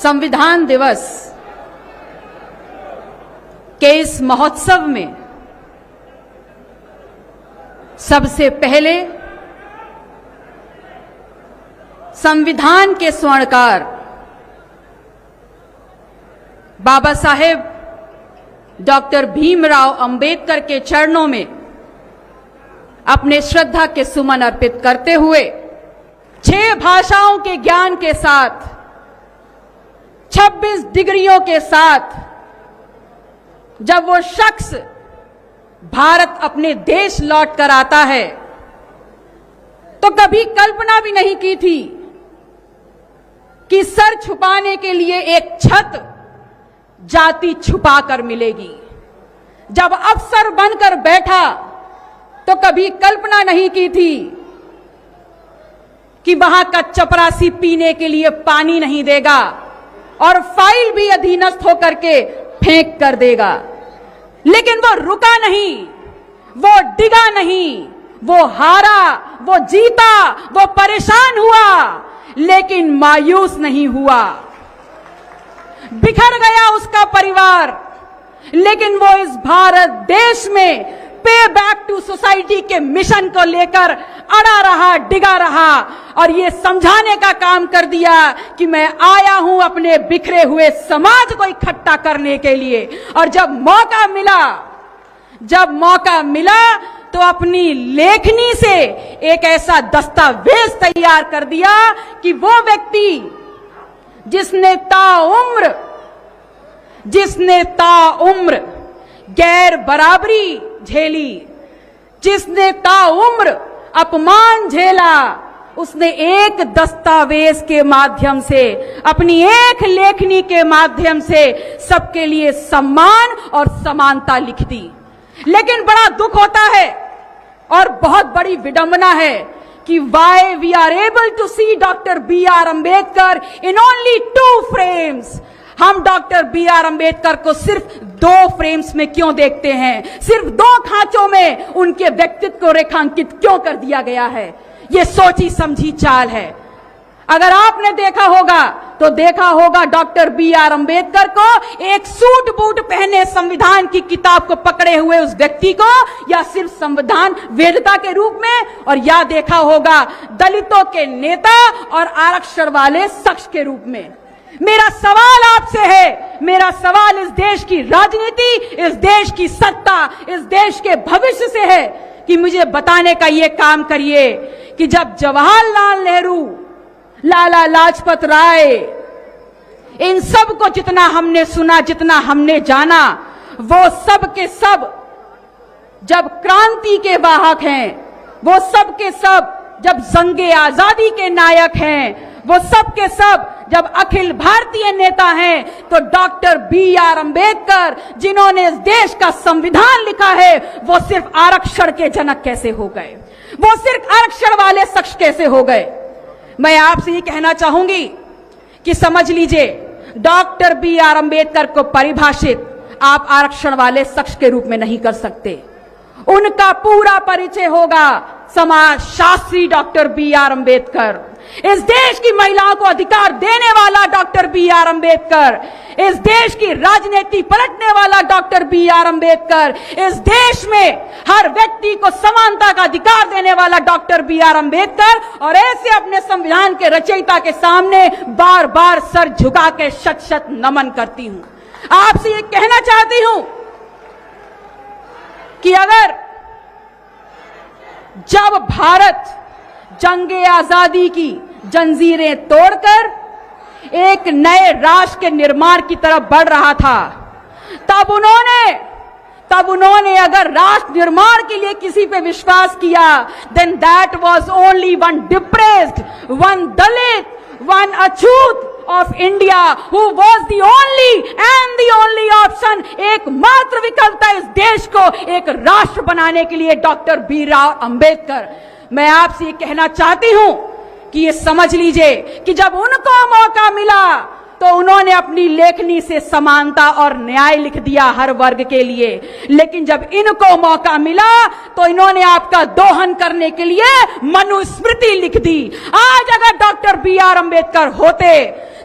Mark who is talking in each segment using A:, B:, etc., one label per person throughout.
A: संविधान दिवस के इस महोत्सव में सबसे पहले संविधान के स्वर्णकार बाबा साहेब डॉक्टर भीमराव अंबेडकर के चरणों में अपने श्रद्धा के सुमन अर्पित करते हुए 6 भाषाओं के ज्ञान के साथ 26 डिग्रियों के साथ जब वो शख्स भारत अपने देश लौट कर आता है तो कभी कल्पना भी नहीं की थी कि सर छुपाने के लिए एक छत जाति छुपा कर मिलेगी। जब अफसर बनकर बैठा तो कभी कल्पना नहीं की थी कि वहां का चपरासी पीने के लिए पानी नहीं देगा और फाइल भी अधीनस्थ होकर के फेंक कर देगा। लेकिन वो रुका नहीं, वो डिगा नहीं, वो हारा, वो जीता, वो परेशान हुआ, लेकिन मायूस नहीं हुआ। बिखर गया उसका परिवार, लेकिन वो इस भारत देश में पे बैक टू सोसाइटी के मिशन को लेकर अड़ा रहा, डिगा रहा और ये समझाने का काम कर दिया कि मैं आया हूं अपने बिखरे हुए समाज को इकट्ठा करने के लिए। और जब मौका मिला तो अपनी लेखनी से एक ऐसा दस्तावेज तैयार कर दिया कि वो व्यक्ति जिसने ताउम्र गैर बराबरी झेली, जिसने ताउम्र अपमान झेला, उसने एक दस्तावेज के माध्यम से, अपनी एक लेखनी के माध्यम से सबके लिए सम्मान और समानता लिख दी। लेकिन बड़ा दुख होता है और बहुत बड़ी विडंबना है कि why we are able to see doctor B.R. Ambedkar in only 2 frames। हम डॉक्टर B.R. अम्बेडकर को सिर्फ 2 फ्रेम्स में क्यों देखते हैं, सिर्फ 2 खांचों में उनके व्यक्तित्व को रेखांकित क्यों कर दिया गया है। ये सोची समझी चाल है। अगर आपने देखा होगा तो देखा होगा डॉक्टर B.R. अम्बेडकर को एक सूट बूट पहने संविधान की किताब को पकड़े हुए उस व्यक्ति को, या सिर्फ संविधान वेदता के रूप में, और या देखा होगा दलितों के नेता और आरक्षण वाले शख्स के रूप में। मेरा सवाल आपसे है, मेरा सवाल इस देश की राजनीति, इस देश की सत्ता, इस देश के भविष्य से है कि मुझे बताने का ये काम करिए कि जब जवाहरलाल नेहरू, लाला लाजपत राय, इन सब को जितना हमने सुना, जितना हमने जाना, वो सब के सब जब क्रांति के वाहक हैं, वो सब के सब जब जंगे आजादी के नायक हैं, वो सब के सब जब अखिल भारतीय नेता हैं, तो डॉक्टर B.R. अम्बेडकर जिन्होंने इस देश का संविधान लिखा है, वो सिर्फ आरक्षण के जनक कैसे हो गए, वो सिर्फ आरक्षण वाले शख्स कैसे हो गए। मैं आपसे ये कहना चाहूंगी कि समझ लीजिए, डॉक्टर B.R. अम्बेडकर को परिभाषित आप आरक्षण वाले शख्स के रूप में नहीं कर सकते। उनका पूरा परिचय होगा समाज शास्त्री डॉक्टर B.R. अम्बेडकर, इस देश की महिलाओं को अधिकार देने वाला डॉक्टर B.R. अम्बेडकर, इस देश की राजनीति पलटने वाला डॉक्टर B.R. अम्बेडकर, इस देश में हर व्यक्ति को समानता का अधिकार देने वाला डॉक्टर B.R. अम्बेडकर। और ऐसे अपने संविधान के रचयिता के सामने बार बार सर झुका के शत शत नमन करती हूं। आपसे ये कहना चाहती हूं कि अगर जब भारत जंगे आजादी की जंजीरें तोड़कर एक नए राष्ट्र के निर्माण की तरफ बढ़ रहा था, तब उन्होंने अगर राष्ट्र निर्माण के लिए किसी पे विश्वास किया, then that was only one depressed, one Dalit, one Achhut of India who was the only option, एकमात्र विकल्प था इस देश को एक राष्ट्र बनाने के लिए डॉक्टर B.R. अम्बेडकर। मैं आपसे ये कहना चाहती हूं कि ये समझ लीजिए कि जब उनको मौका मिला तो उन्होंने अपनी लेखनी से समानता और न्याय लिख दिया हर वर्ग के लिए, लेकिन जब इनको मौका मिला तो इन्होंने आपका दोहन करने के लिए मनुस्मृति लिख दी। आज अगर डॉक्टर B.R. अम्बेडकर होते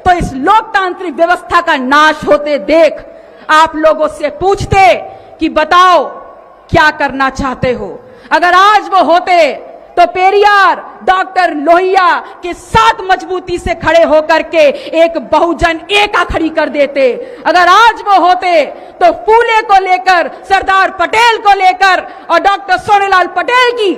A: तो इस लोकतांत्रिक व्यवस्था का नाश होते देख आप लोगों से पूछते कि बताओ क्या करना चाहते हो। अगर आज वो होते तो पेरियार डॉक्टर लोहिया के साथ मजबूती से खड़े होकर के एक बहुजन एका खड़ी कर देते। अगर आज वो होते तो फूले को लेकर, सरदार पटेल को लेकर और डॉक्टर सोनेलाल पटेल की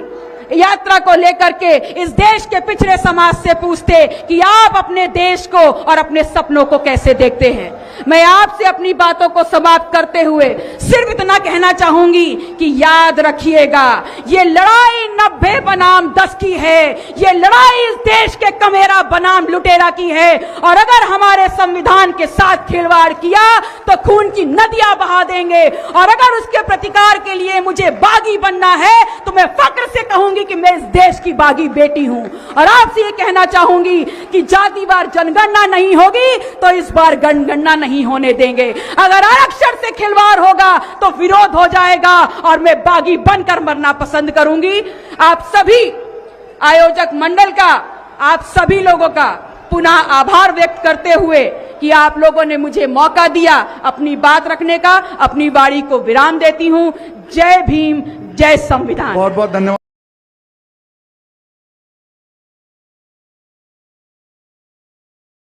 A: यात्रा को लेकर के इस देश के पिछड़े समाज से पूछते कि आप अपने देश को और अपने सपनों को कैसे देखते हैं। मैं आपसे अपनी बातों को समाप्त करते हुए सिर्फ इतना कहना चाहूंगी कि याद रखिएगा, ये लड़ाई 90 बनाम 10 की है। ये लड़ाई इस देश के कमेरा बनाम लुटेरा की है। और अगर हमारे संविधान के साथ खिलवाड़ किया तो खून की नदियां बहा देंगे। और अगर उसके प्रतिकार के लिए मुझे बागी बनना है तो मैं फक्र से कहूंगी कि मैं इस देश की बागी बेटी हूं। और आपसे ये कहना चाहूंगी कि जातिवार जनगणना नहीं होगी तो इस बार जनगणना नहीं होने देंगे। अगर आरक्षण से खिलवाड़ होगा तो विरोध हो जाएगा और मैं बागी बनकर मरना पसंद करूंगी। आप सभी आयोजक मंडल का, आप सभी लोगों का पुनः आभार व्यक्त करते हुए कि आप लोगों ने मुझे मौका दिया अपनी बात रखने का, अपनी वाणी को विराम देती हूं। जय भीम, जय संविधान।
B: बहुत बहुत धन्यवाद।